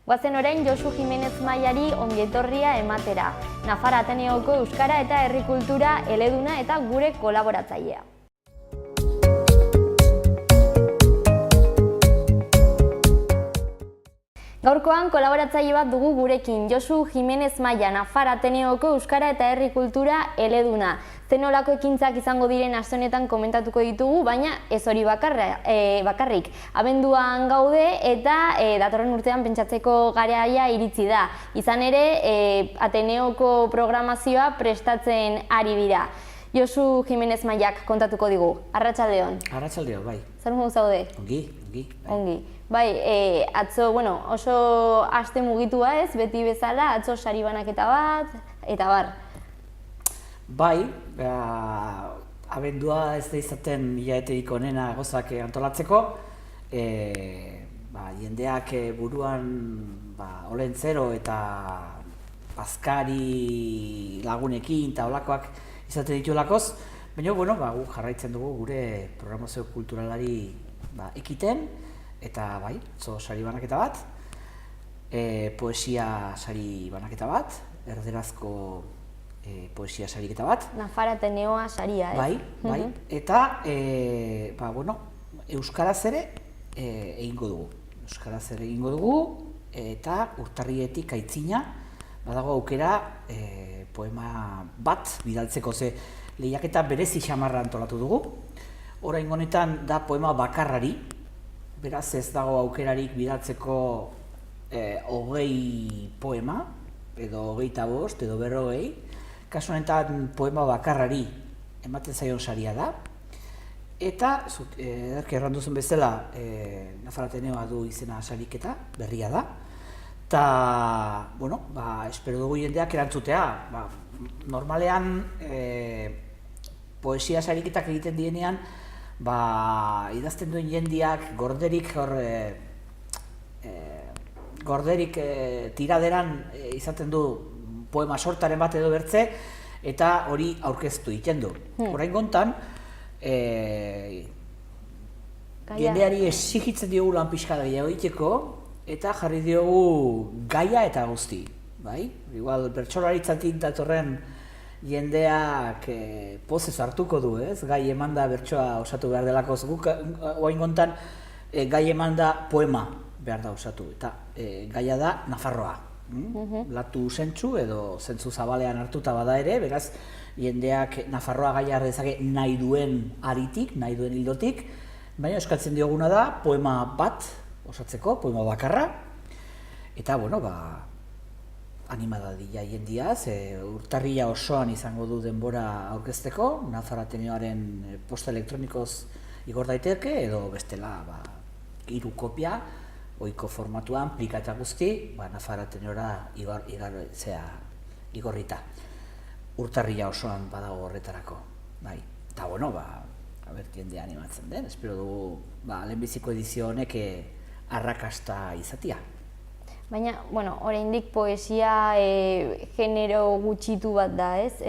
Goazen orain Josu Jimenez Maiari ongietorria ematera. Nafar Ateneoko Euskara eta Herri Kultura eleduna eta gure kolaboratzailea. Gaurkoan kolaboratzaile bat dugu gurekin, Josu Jimenez Maia, Nafar Ateneoko Euskara eta Herri Kultura eleduna. Zenolako ekintzak izango diren aste honetan komentatuko ditugu, baina ez hori bakarrik. Abenduan gaude eta datorren urtean pentsatzeko garaia iritsi da. Izan ere, Ateneoko programazioa prestatzen ari dira. Josu Jimenez Maiak kontatuko digu. Arratsaldeon. Arratsaldeon, bai. Zer modu zaude? Ongi. Ongi. Bai, atzo, oso aste mugitua ez, beti bezala, atzo sari banaketa bat, eta bar. Bai, abendua ez da izaten hilabeterik onena gozak antolatzeko, jendeak buruan olentzero eta bazkari lagunekin eta olakoak izaten dituelakoz, baina gu jarraitzen dugu gure programazio kulturalari ekiten, eta bai, sari banaketa bat, poesia sari banaketa bat, erderazko poesia sariketa bat. Nafar Ateneoa saria, ez? Bai, eta, euskaraz ere egingo dugu. Euskaraz ere egingo dugu, eta urtarrietik aitzina, badago aukera poema bat bidaltzeko, ze lehiaketa berezi xamarra antolatu dugu. Orain honetan da poema bakarrari, beraz ez dago aukerarik bidaltzeko 20 poema, edo 25, edo 40. Kasu honetan poema bakarrari ematen zaion saria da. Eta, ederki errandu zen bezala, Nafar Ateneoa du izena sariketa, berria da. Eta, espero dugu jendeak erantzutea. Normalean, poesia sariketak egiten dienean, idazten duen jendeak gorderik tiraderan izaten du poema sortaren bat edo bertze, eta hori aurkeztu egiten du. Orain gontan, jendeari exigitzen diogu lan pixka gehiago egiteko, eta jarri diogu gaia eta guzti. Igual, bertsolaritztik datorren jendeak pozez hartuko du, ez? Gai emanda bertsoa osatu behar delakoz. Guk orain gontan gai emanda poema behar da osatu, eta gaia da Nafarroa. Latu zentzu edo zentzu zabalean hartuta bada ere, beraz, jendeak Nafarroa gaia dezake nahi duen aritik, nahi duen hildotik, baina eskatzen dioguna da poema bat osatzeko, poema bakarra, eta, animada dira jendiaz, urtarrila osoan izango du denbora aurkezteko, Nafar Ateneoaren posta elektronikoz igor daiteke, edo bestela 3 kopia, ohiko formatuan, plika eta guzti, Nafar Ateneora igorrita. Urtarrila osoan badago horretarako. Eta, jendea animatzen den, espero dugu lehenbiziko edizio honek arrakasta izatea. Baina, oraindik poesia genero gutxitu bat da, ez?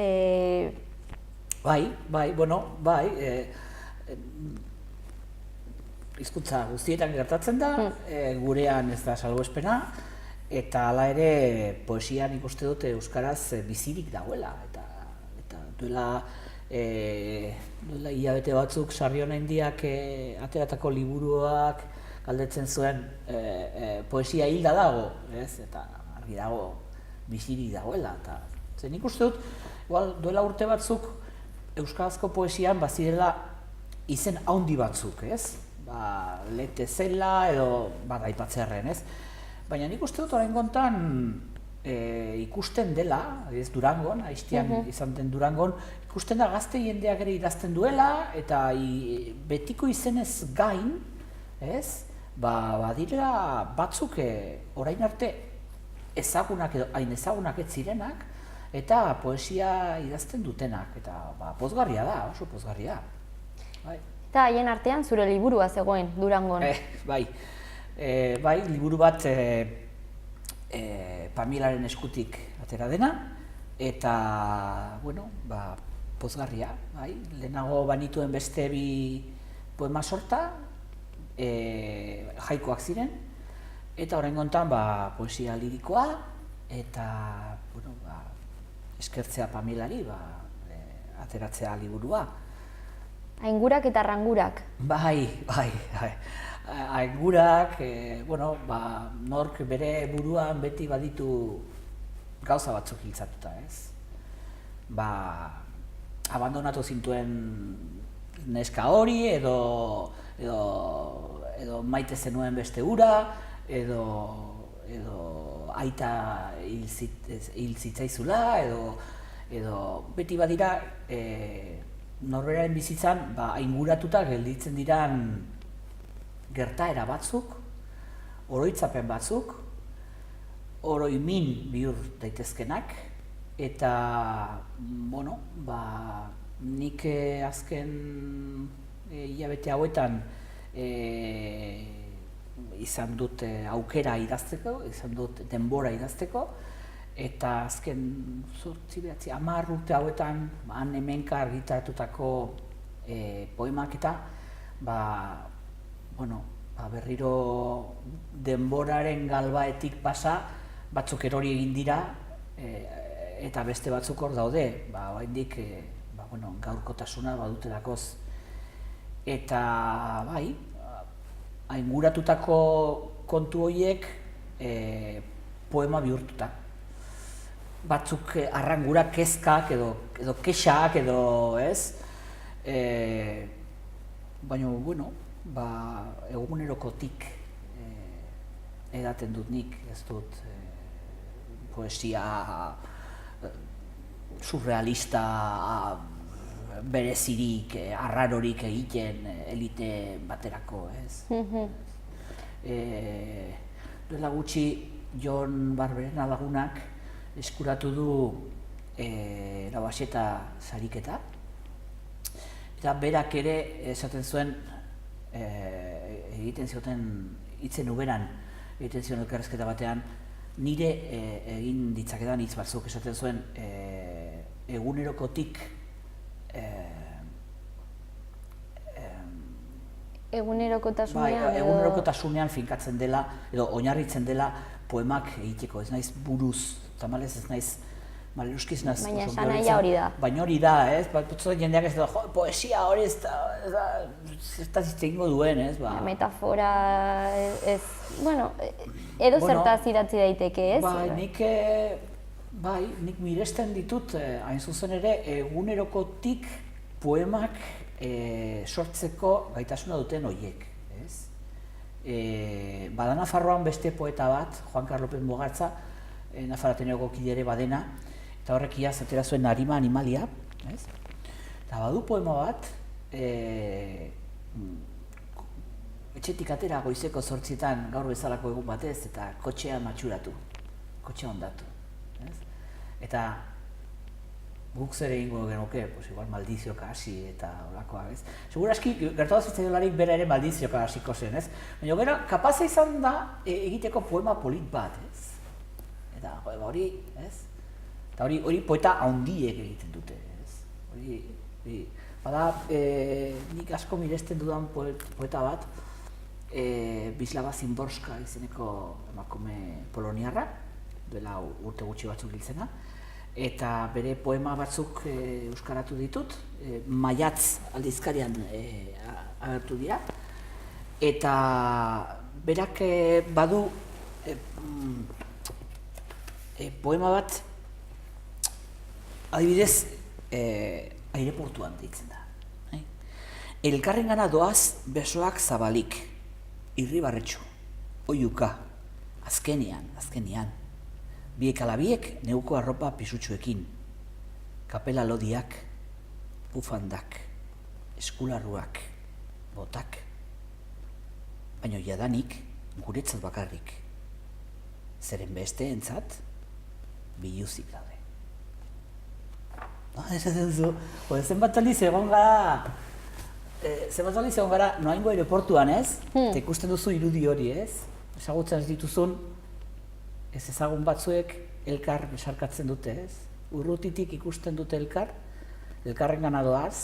Hizkuntza guztietan gertatzen da, gurean ez da salbuespena, eta hala ere poesian ikuste dute euskaraz bizirik dagoela. Eta duela hilabete batzuk Sarrion Handiak ateratako liburuak galdetzen zuen poesia hilda dago, eta argi dago bizirik dagoela. Zer nik uste dut, duela urte batzuk euskarazko poesian bazirela izen handi batzuk, Lete zela edo aipatzearren, baina nik uste dut orain gontan ikusten dela, Durangon, Aistian izan den Durangon, ikusten da gazte jendeak ere idazten duela, eta betiko izenez gain, badirela batzuk orain arte ezagunak edo hain ezagunak ez zirenak, eta poesia idazten dutenak, eta pozgarria da, oso pozgarria. Eta haien artean zure liburua zegoen Durangon. Bai, liburu bat Pamilaren eskutik atera dena, eta, pozgarria, lehenago banituen beste 2 poema sorta, jaikoak ziren, Eta oraingo honetan poesia lirikoa eta bueno, eskertzea Pamelari, ateratzea liburua. Aingurak eta rangurak. Bai. Aingurak, bueno, nork bere buruan beti baditu gauza batzuk hiltzatuta, ez? Abandonatu zintuen neska hori, edo maite zenuen beste hura, edo aita hil zitzaizula, edo beti badira norberaren bizitzan ainguratuta gelditzen diran gertaera batzuk, oroitzapen batzuk, oroimin bihur daitezkenak, eta, bueno, nik azken hilabete hauetan izan dut aukera idazteko, izan dut denbora idazteko, eta azken 10 urte hauetan han hemenka argitaratutako poemak eta berriro denboraren galbaetik pasa, batzuk erori egin dira, eta beste batzuk hor daude, oraindik gaurkotasuna badutelakoz. Eta bai, ainguratutako kontu horiek poema bihurtuta. Batzuk arrangurak, kezkak edo kexak edo, ez? Baina, bueno, egunerokotik edaten dut nik, ez dut poesia surrealista berezirik, arrarorik egiten elite baterako, ez? Duela gutxi Jon Barberena lagunak eskuratu du Lauaxeta sariketa, eta berak ere esaten zuen egiten zioten hitzen uberan, egiten zion elkarrizketa batean, nire egin ditzakedan hitz batzuk esaten zuen egunerokotik egunerokotasunean finkatzen dela edo oinarritzen dela poemak egiteko, ez naiz buruz, tamalez ez naiz maleruskiz naz. Baina esan nahia hori da. Baina hori da, ez? Jendeak ez da, poesia hori ez da ziztegingo duen, ez? Metafora, ez, bueno, edo zertaz idatzi daiteke, ez? Nik miresten ditut, hain zuzen ere, egunerokotik poemak sortzeko gaitasuna duten horiek, ez? Bada Nafarroan beste poeta bat, Juan Carlos López Mugartza, Nafar Ateneoko kide ere badena, eta horrek iaz atera zuen Arima Animalia, ez? Eta badu poema bat, etxetik atera goizeko 8etan gaur bezalako egun batez, eta kotxean matxuratu, kotxea hondatu, ez? Eta guk zer egingo genuke, igual maldizioka hasi eta holakoa, ez? Seguraski, gertatu zitzaiolarik bera ere maldizioka hasiko zen, ez? Baina gero, kapaza izan da egiteko poema polit bat, ez? Eta hori, ez? Eta hori poeta handiek egiten dute, ez? Bada, nik asko miresten dudan poeta bat, Bislava Szymborska izeneko emakume poloniarra, duela urte gutxi batzuk hiltzena, eta bere poema batzuk euskaratu ditut, Maiatz aldizkarian agertu dira, eta berak badu poema bat, adibidez, aireportuan deitzen da. Elkarrengana doaz besoak zabalik, irribarretxu, oiuka, azkenean. Biek ala biek neuko arropa pisutsuekin, kapela lodiak, bufandak, eskularruak, botak, baino jadanik guretzat bakarrik, zeren besteentzat biluzik daude. Esaten zu, zenbat aldiz egon gara noaingo aireportuan, ez? Eta ikusten duzu irudi hori, ez? Ezagutzen ez dituzun, ez ezagun batzuek elkar besarkatzen dute, ez? Urrutitik ikusten dute elkarrengana doaz,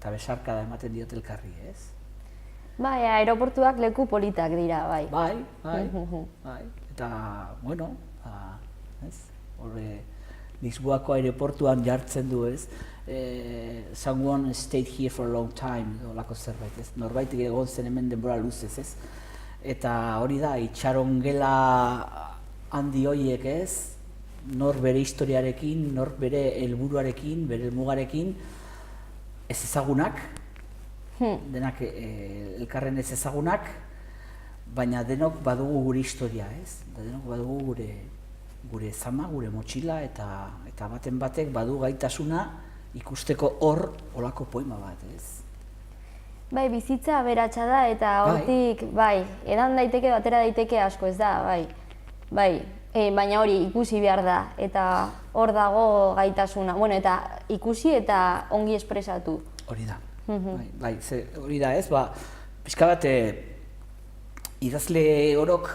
eta besarkada ematen diote elkarri, ez? Bai, aeroportuak leku politak dira, bai. Bai. Eta, bueno, ez? Horre, Lisboako aeroportuan jartzen du, ez? Someone stayed here for a long time, olako zerbait, ez? Norbait egon zen hemen denbora luzez, ez? Eta hori da, itxaron gela handi horiek, ez? Nor bere historiarekin, nor bere helburuarekin, bere helmugarekin, ez ezagunak, denak elkarren ez ezagunak, baina denok badugu gure historia, ez? Denok badugu gure zama, gure motxila, eta batek badu gaitasuna ikusteko hor olako poema bat, ez? Bai, bizitza aberatsa da, eta hortik, bai, edan daiteke, atera daiteke asko, ez da, bai, baina hori ikusi behar da, eta hor dago gaitasuna, bueno, eta ikusi eta ongi espresatu. Hori da, hori da, ez, pixka bat, idazle orok,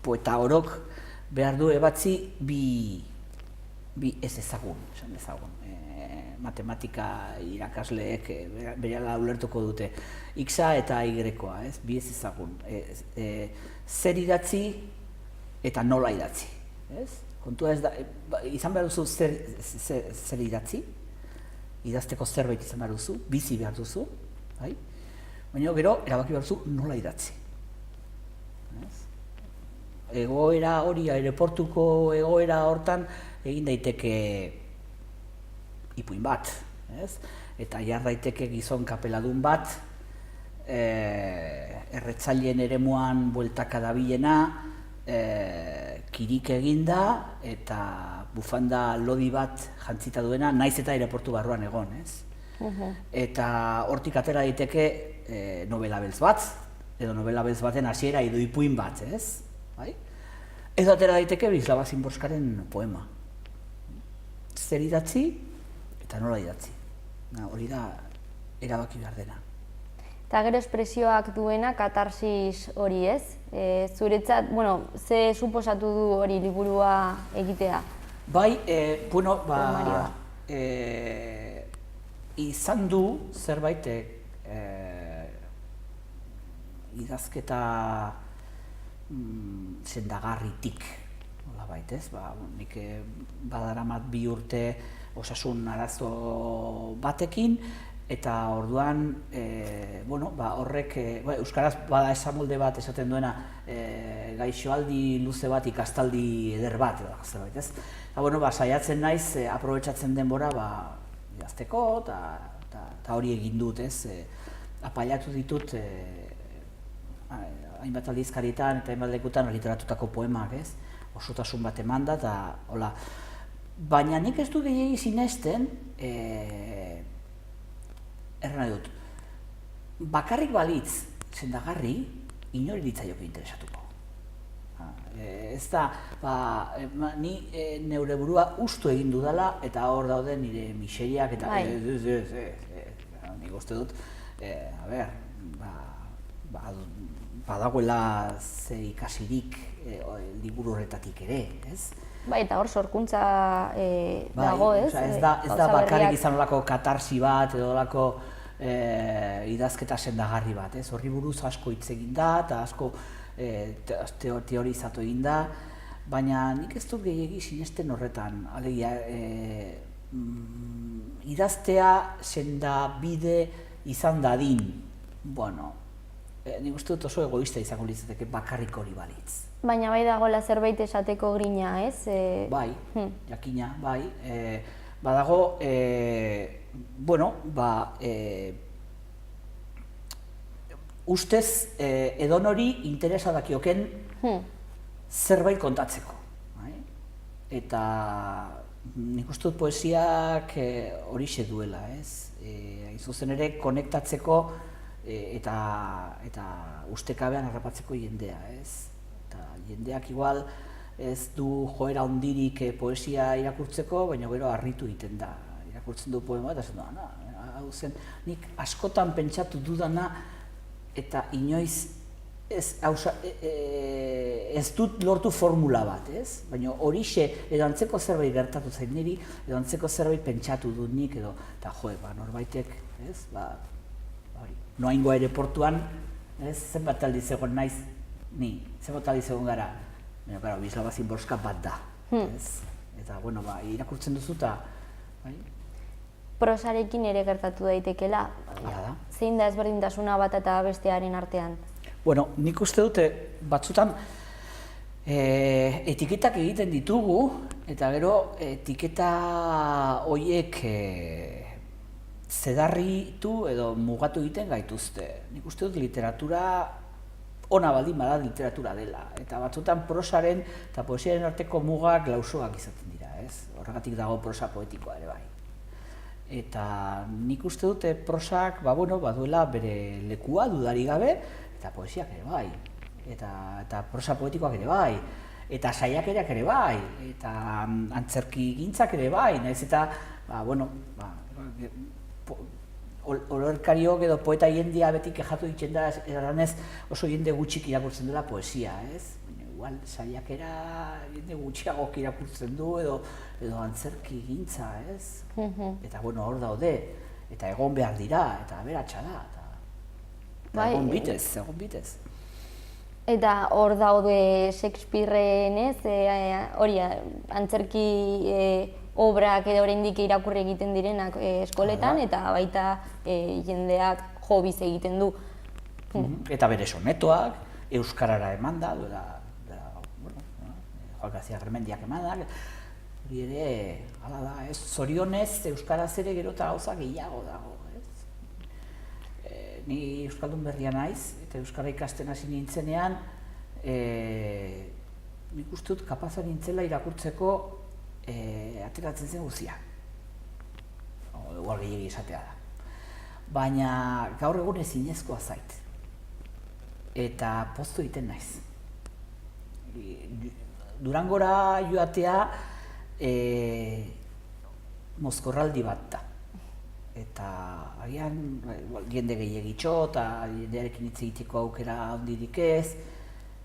poeta orok, behar du ebatzi bi ez ezagun, esan ezagun. Matematika irakasleek berehala ulertuko dute. X-a eta Y-koa, ez? Bi ez ezagun. Zer idatzi eta nola idatzi, ez? Kontua ez da, izan behar duzu zer idatzi, idazteko zerbait izan behar duzu, bizi behar duzu, bai? Baina gero, erabaki behar duzu nola idatzi. Egoera hori, aireportuko egoera hortan, egin daiteke ipuin bat, ez? Eta jar daiteke gizon kapeladun bat, erretzaileen eremuan bueltaka dabilena, kirik eginda eta bufanda lodi bat jantzita duena, naiz eta aireportu barruan egon, ez? Eta hortik atera daiteke novela beltz bat, edo novela beltz baten hasiera edo ipuin bat, ez? Edo atera daiteke Brislava Szymborskaren poema. Zer idatzi eta nola idatzi. Hori da erabaki behar dena. Eta gero espresioak duena katarsis hori, ez? Zuretzat, bueno, ze suposatu du hori liburua egitea? Bai, bueno, izan du zerbait idazketa sendagarritik, nolabait, ez? Nik badaramat 2 urte osasun arazo batekin, eta orduan, horrek, euskaraz bada esamolde bat esaten duena, gaixoaldi luze bat, ikastaldi eder bat, zerbait, ez? Eta, saiatzen naiz, aprobetxatzen denbora, idazteko, eta hori egin dut, ez? Apailatu ditut, hainbat aldizkarietan eta hainbat lekutan literatutako poemak, ez? Osotasun bat emanda, eta hola. Baina nik ez du gehiagi sinesten, erran dut, bakarrik balitz sendagarri, inori ditzaioke interesatuko. Ez da, ni neure burua ustu egin dudala, eta hor daude nire miseriak, eta nik uste dut, badagoela ze ikasirik liburu horretatik ere, ez? Bai, eta hor sorkuntza dago, ez? Ez da bakarrik izan olako katarsi bat, edo olako idazketa sendagarri bat, ez? Horri buruz asko hitz egin da, eta asko teorizatu egin da, baina nik ez dut gehiegi sinesten horretan, alegia, idaztea sendabide izan dadin, nik uste dut oso egoista izango litzateke bakarrik hori balitz. Baina bai dagoela zerbait esateko grina, ez? Bai, jakina, bai. Badago, ustez edonori interesa dakioken zerbait kontatzeko. Eta nik uste dut poesiak horixe duela, ez? Hain zuzen ere, konektatzeko eta ustekabean harrapatzeko jendea, ez? Jendeak igual ez du joera hondirik poesia irakurtzeko, baina gero harritu egiten da. Irakurtzen du poema eta esan du, nik askotan pentsatu dudana eta inoiz ez dut lortu formula bat, ez? Baina horixe, edo antzeko zerbait gertatu zain niri, edo antzeko zerbait pentsatu dut nik, edo, eta norbaitek, ez? Noaingo aireportuan, ez, zenbat aldiz egon naiz, zenbat aldiz egon gara, baina, gara, Wisława Szymborska bat da, ez, eta, bueno, irakurtzen duzu eta, bai, prosarekin ere gertatu daitekela. Zein da ezberdintasuna bat eta bestearen artean? Bueno, nik uste dute batzutan etiketak egiten ditugu, eta gero etiketa horiek zedarritu edo mugatu egiten gaituzte. Nik uste dut literatura ona baldin bada literatura dela, eta batzutan prosaren eta poesiaren arteko mugak lausoak izaten dira, ez? Horregatik dago prosa poetikoa ere bai. Eta nik uste dute prosak, baduela bere lekua dudarik gabe, eta poesiak ere bai, eta prosa poetikoak ere bai, eta saiakerak ere bai, eta antzerki gintzak ere bai, nahiz eta, olorkariok edo poeta jendea beti kexatu ditzen da, eranez oso jende gutxik irakurtzen dela poesia, ez? Igual saiakera jende gutxiagok irakurtzen du edo antzerki gintza, ez? Eta hor daude, eta egon behar dira, eta aberatsa da, eta egon bitez. Eta hor daude Shakespearen, ez? Hori, antzerki obrak edo oraindik irakurri egiten direnak eskoletan, eta baita jendeak hobiz egiten du. Eta bere sonetoak, euskarara eman da, Joan Garcia Garmendiak eman da, hori ere, hala da, ez, zorionez, euskaraz ere gero eta gauza gehiago dago, ez? Ni euskaldun berria naiz, eta euskara ikasten hasi nintzenean, nik uste dut kapazan nintzela irakurtzeko ateratzen zen guzia. Igual gehiagi esatea da. Baina gaur egun ezinezkoa zait. Eta poztu egiten naiz. Durangora joatea mozkorraldi bat da. Eta agian jende gehiagitxo eta jendearekin hitz egiteko aukera handirik ez.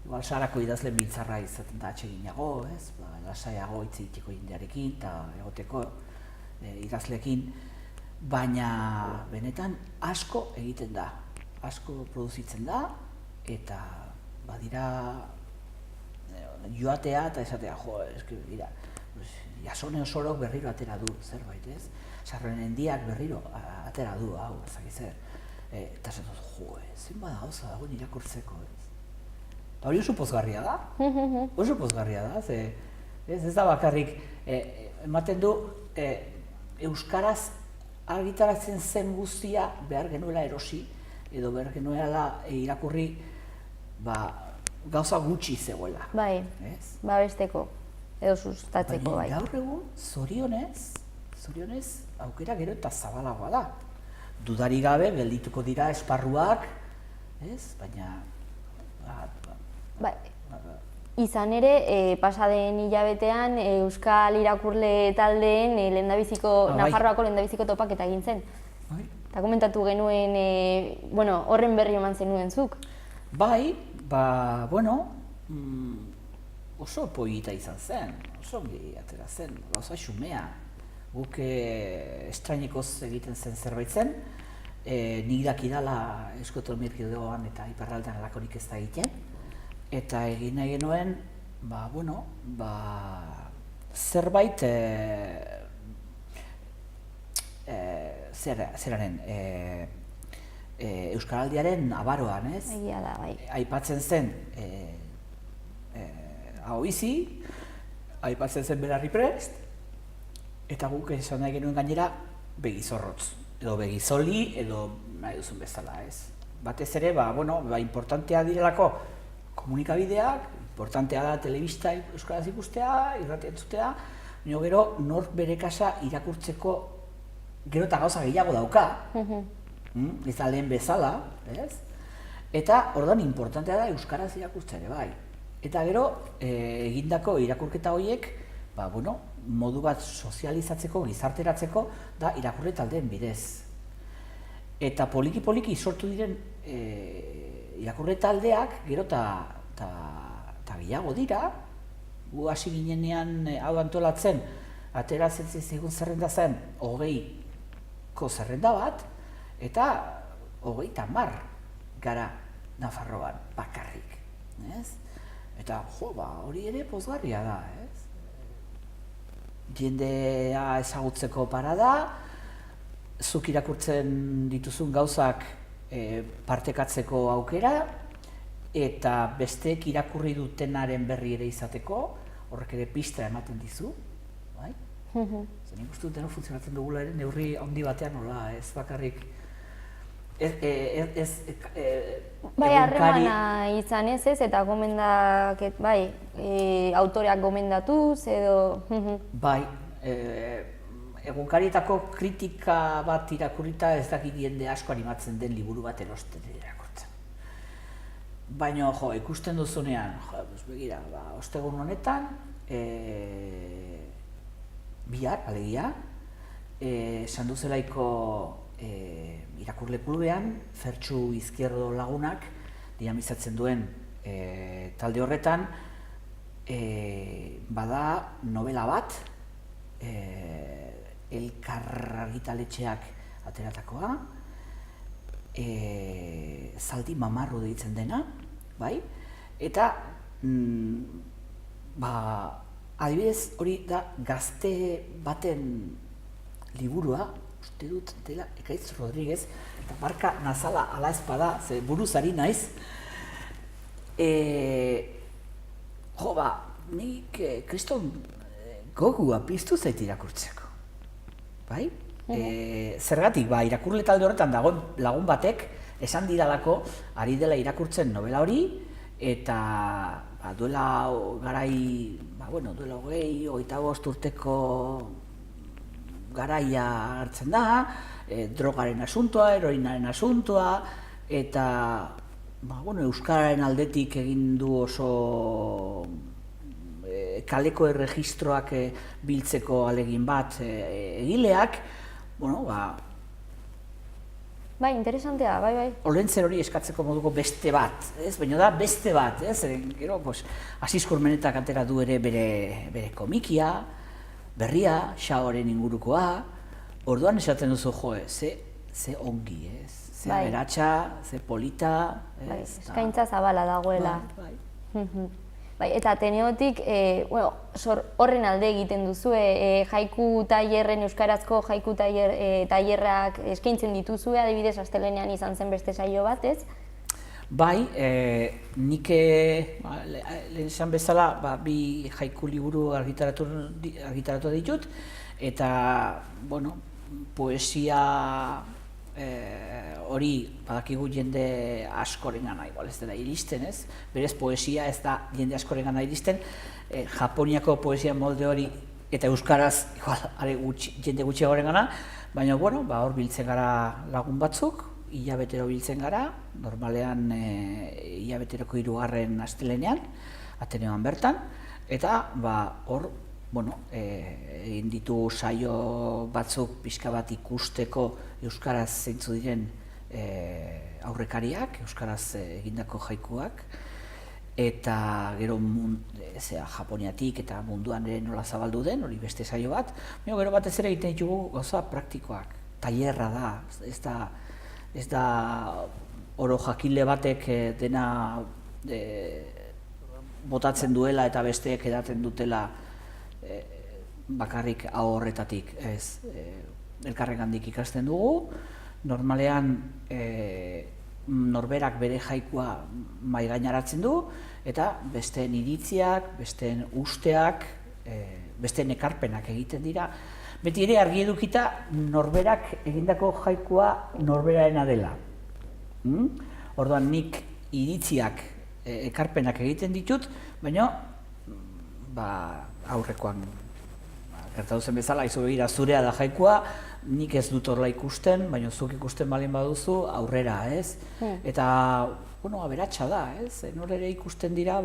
Igual sarako idazle biltzarra izaten da atseginago, ez? Lasaiago hitz egiteko jendearekin eta egoteko idazleekin. Baina benetan asko egiten da, asko produzitzen da, eta badira joatea eta esatea, Jasone Osorok berriro atera du zerbait, ez? Sarrenendiak berriro atera du, hau, ezakizer. Eta esatzen, zein bada gauza dagoen irakurtzeko, ez? Eta hori oso pozgarria da, oso pozgarria da, ez da bakarrik, ematen du, euskaraz argitaratzen zen guztia behar genuela erosi, edo behar genuela irakurri gauza gutxi zegoela. Bai, babesteko, edo sustatzeko, bai. Gaur egun, zorionez, aukera gero eta zabalagoa da. Dudarik gabe, geldituko dira esparruak, ez? Baina... Bai, izan ere, pasaden hilabetean Euskal Irakurle taldeen Nafarroako lehendabiziko topaketa egin zen. Eta komentatu genuen, horren berri eman zenuen zuk. Bai, oso polita izan zen, oso ongi atera zen, gauza xumea. Guk estrainikoz egiten zen zerbait zen, nik dakidala Eusko Autonomia Erkidegoan eta iparraldean halakorik ez da egiten, eta egin nahi genuen, zerbait zeraren Euskaraldiaren abaroan, ez? Egia da, bai. Aipatzen zen Ahoizi, aipatzen zen Belarriprest, eta guk esan nahi genuen gainera begizorrotz, edo begizoli, edo nahi duzun bezala, ez? Batez ere, importantea direlako komunikabideak, importantea da telebista euskaraz ikustea, irratia entzutea, baina gero nork bere kasa irakurtzeko gero eta gauza gehiago dauka, ez da lehen bezala, ez? Eta orduan importantea da euskaraz irakurtzea ere bai. Eta gero egindako irakurketa horiek, modu bat sozializatzeko, gizarteratzeko, da irakurle taldeen bidez. Eta poliki-poliki sortu diren irakurle taldeak gero eta gehiago dira. Gu hasi ginenean hau antolatzen, ateratzen zigun zerrenda zen 20ko zerrenda bat, eta 30 gara Nafarroan, bakarrik, ez? Eta, hori ere pozgarria da, ez? Jendea ezagutzeko parada, zuk irakurtzen dituzun gauzak partekatzeko aukera, eta besteek irakurri dutenaren berri ere izateko, horrek ere pista ematen dizu, bai? Zer nik uste dut deno funtzionatzen dugula ere neurri handi batean nola, ez bakarrik Bai, harremana izan ez, eta gomendaket, bai, autoreak gomendatuz edo... Bai, egunkarietako kritika bat irakurrita ez dakit jende asko animatzen den liburu bat erosten irakurtzen. Baina, ikusten duzunean, begira, ostegun honetan, bihar, alegia, Sanduzelaiko irakurle klubean, Fertxu Izquierdo lagunak dinamizatzen duen talde horretan, bada novela bat, Elkar argitaletxeak ateratakoa, Zaldi mamarru deitzen dena, bai? Eta, adibidez, hori da gazte baten liburua, uste dut dela Ekaitz Rodriguez, eta marka nazala ala espada, ze buruz ari naiz. Nik kriston gogua piztu zait irakurtzeko, bai? Zergatik, irakurle talde horretan dagoen lagun batek esan didalako ari dela irakurtzen novela hori, eta duela garai, duela 25 urteko garaia hartzen da, drogaren asuntoa, heroinaren asuntoa, eta euskararen aldetik egin du oso kaleko erregistroak biltzeko ahalegin bat egileak, Bai, interesantea, bai. Olentzer hori eskatzeko moduko beste bat, ez? Baina da beste bat, ez? Gero, Asiz Kurmenetak atera du ere bere komikia, berria, Xaoren ingurukoa, orduan esaten duzu, ze ongi, ez? Ze aberatsa, ze polita, ez? Eskaintza zabala dagoela. Bai, eta Ateneotik, horren alde egiten duzu, jaiku tailerren, euskarazko jaiku tailerrak eskaintzen dituzue, adibidez astelehenean izan zen beste saio bat, ez? Bai, nik lehen esan bezala, bi jaiku liburu argitaratu ditut, eta, poesia hori badakigu jende askorengana igual ez dela iristen, ez? Berez poesia ez da jende askorengana iristen, Japoniako poesia molde hori eta euskaraz igual jende gutxiagorengana, baina hor biltzen gara lagun batzuk, hilabetero biltzen gara, normalean hilabeteroko 3. astelehenean, Ateneoan bertan, eta hor egin ditu saio batzuk pixka bat ikusteko euskaraz zeintzu diren aurrekariak, euskaraz egindako jaikuak, eta gero Japoniatik eta munduan ere nola zabaldu den, hori beste saio bat, gero batez ere egiten ditugu gauza praktikoak, tailerra da, ez da oro jakile batek dena botatzen duela eta besteek edaten dutela bakarrik hau horretatik, ez, elkarrengandik ikasten dugu, normalean norberak bere jaikua mahaigaineratzen du, eta besteen iritziak, besteen usteak, besteen ekarpenak egiten dira, beti ere argi edukita norberak egindako jaikua norberaena dela. Orduan nik iritziak, ekarpenak egiten ditut, baina aurrekoan gertatu zen bezala, izu begira zurea da jaikua, nik ez dut horrela ikusten, baina zuk ikusten balin baduzu aurrera, ez? Eta, aberatsa da, ez? Nor ere ikusten dira,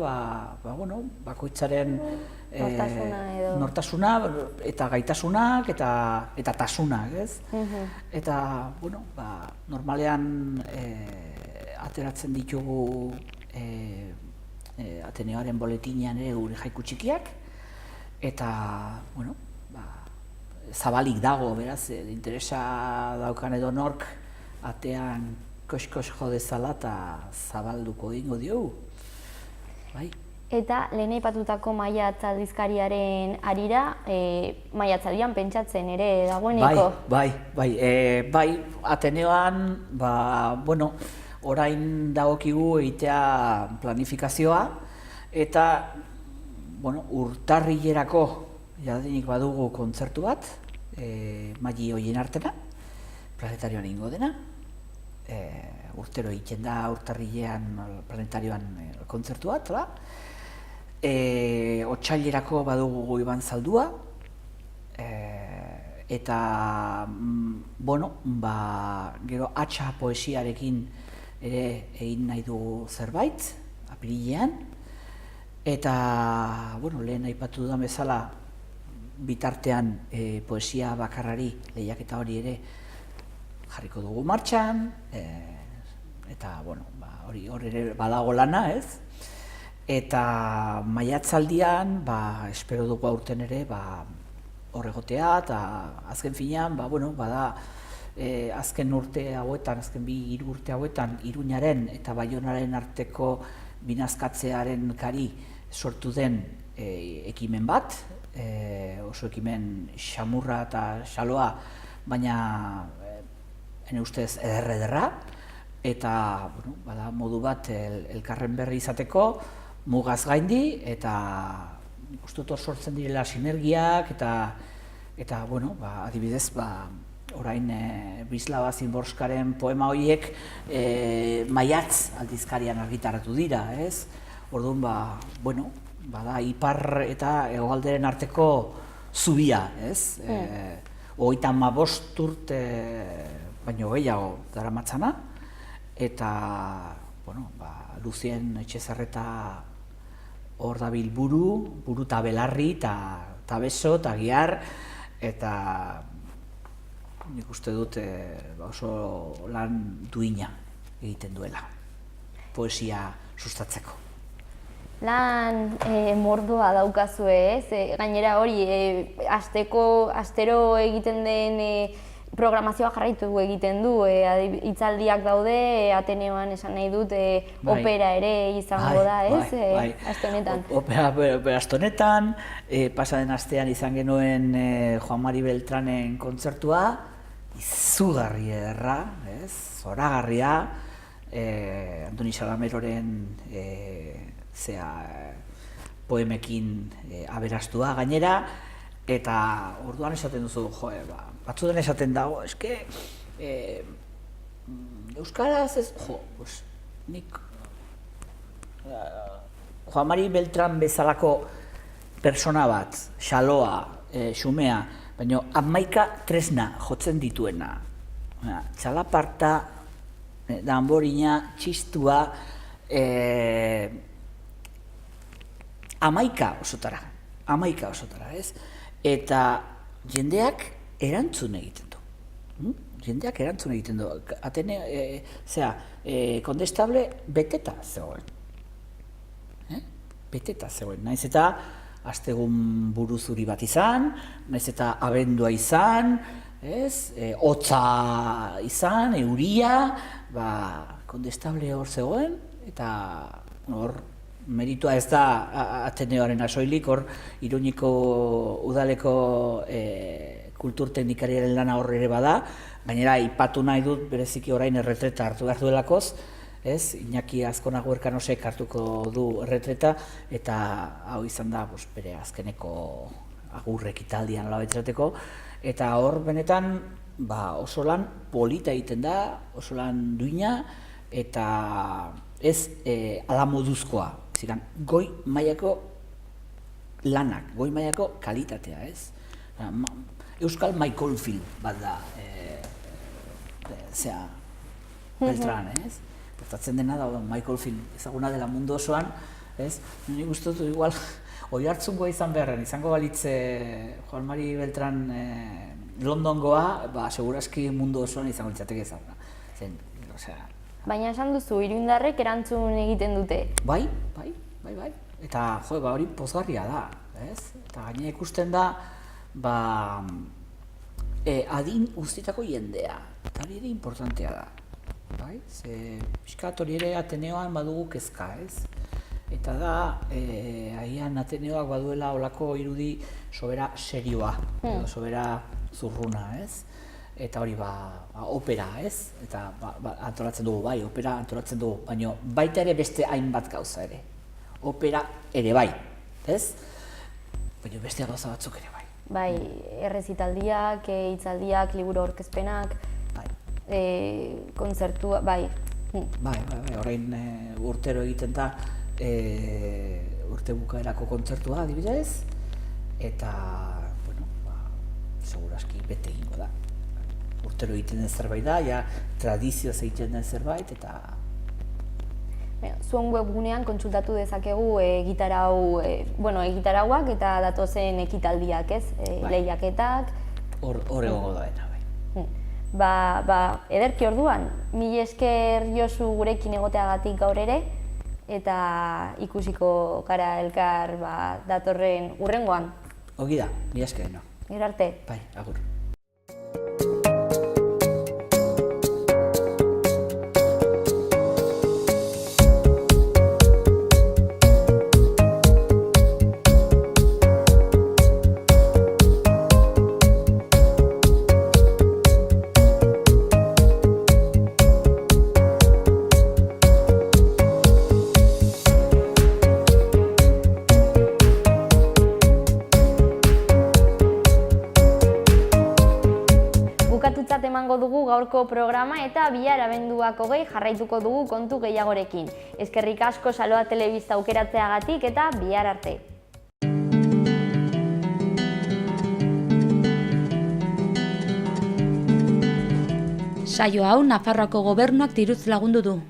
bakoitzaren nortasuna eta gaitasunak eta tasunak, ez? Eta, normalean ateratzen ditugu Ateneoaren boletinean ere gure jaiku txikiak, eta, zabalik dago, beraz, interesa daukan edo nork atean koskos jo dezala eta zabalduko egingo diogu. Bai. Eta lehen aipatutako Maiatz aldizkariaren harira, Maiatzaldian pentsatzen ere dagoeneko? Bai, Ateneoan, orain dagokigu egitea planifikazioa, eta, urtarrilerako jadenik badugu kontzertu bat, Magi Oien artena, planetarioan egingo dena, urtero egiten da urtarrilean planetarioan kontzertu bat, otsailerako badugu Iban Zaldua, eta, gero Atxa poesiarekin ere egin nahi dugu zerbait, apirilean, eta, lehen aipatu dudan bezala, bitartean poesia bakarrari lehiaketa hori ere jarriko dugu martxan, eta, hori ere badago lana, ez? Eta Maiatzaldian, espero dugu aurten ere, horregotea, eta azken finean, bada, azken urte hauetan, azken 2 urte hauetan, Iruñaren eta Baionaren arteko binazkatzearen kari sortu den ekimen bat, oso ekimen xamurra eta xaloa, baina ene ustez ederra, eta bada modu bat elkarren berri izateko, mugaz gaindi, eta uste dut sortzen direla sinergiak, eta adibidez, orain Bislava Szymborskaren poema horiek Maiatz aldizkarian argitaratu dira, ez? Orduan, bada ipar eta hegoalderen arteko zubia, ez? 35 urte baino gehiago daramatzana, eta, Luzien Etxezarreta hor dabil buru eta belarri, eta beso, eta gihar, eta nik uste dut oso lan duina egiten duela, poesia sustatzeko. Lan mordoa daukazue, ez? Gainera hori, astero egiten den programazioa jarraitu egiten du, hitzaldiak daude, Ateneoan esan nahi dut, opera ere izango da, ez? Aste honetan. Opera aste honetan, pasaden astean izan genuen Juan Mari Beltranen kontzertua, izugarri ederra, ez? Zoragarria, Antoni Salameroren poemekin aberastua gainera, eta orduan esaten duzu, batzutan esaten dago, eske, euskaraz ez, nik Juan Mari Beltran bezalako persona bat, xaloa, xumea, baina 11 tresna jotzen dituena. Txalaparta, danborina, txistua, 11 osotara, ez? Eta jendeak erantzun egiten du. Atene, Kondestable beteta zegoen. Naiz eta astegun buruzuri bat izan, naiz eta abendua izan, hotza izan, euria, Kondestable hor zegoen, eta hor meritua ez da Ateneoaren soilik, hor Iruñeko udaleko kulturteknikariaren lana hor ere bada, gainera aipatu nahi dut bereziki orain erretreta hartu behar duelakoz, Iñaki Azkonago Erkanosek hartuko du erretreta, eta hau izan da bere azkeneko agurrek italdian alabetzateko, eta hor benetan oso lan polita egiten da, oso lan duina, eta ez alamoduzkoa, ziren goi mailako lanak, goi mailako kalitatea, ez? Euskal Michael Film bat da, Beltran, ez? Gertatzen dena da, Michael Film, ezaguna dela mundu osoan, ez? Nik uste dut, igual, oihartzungoa izan beharren, izango balitze Juan Mari Beltran Londongoa, segurazki mundu osoan izango litzateke ezaguna. Baina esan duzu, iruindarrek erantzun egiten dute. Bai. Eta, hori pozgarria da, ez? Eta gaine ikusten da, adin guztietako jendea, eta hori ere importantea da. bai? Ze pixkat hori ere Ateneoan badugu kezka, ez? Eta da, agian Ateneoak baduela olako irudi sobera serioa, edo sobera zurruna, ez? Eta hori opera, ez? Eta antolatzen dugu, bai, opera antolatzen dugu, baina baita ere beste hainbat gauza ere. Opera ere bai, ez? Baina beste gauza batzuk ere bai. Bai, errezitaldiak, hitzaldiak, liburu aurkezpenak, kontzertua, bai. Bai, orain urtero egiten da urte bukaerako kontzertua adibidez, eta, bueno, seguraski bete egingo da. Urtero egiten den zerbait da, ja tradizioz egiten den zerbait, eta... Zuen webgunean kontsultatu dezakegu egitarauak eta datozen ekitaldiak, ez? Lehiaketak... Hor egongo da dena, bai. Ederki orduan, mila esker Josu gurekin egoteagatik gaur ere, eta ikusiko gara elkar datorren hurrengoan. Ogi da, mila esker, no? Gero arte. Bai, agur. Bukatutzat emango dugu gaurko programa eta bihar abenduak 20 jarraituko dugu kontu gehiagorekin. Eskerrik asko Saloa Telebista aukeratzeagatik eta bihar arte. Saio hau Nafarroako Gobernuak diruz lagundu du.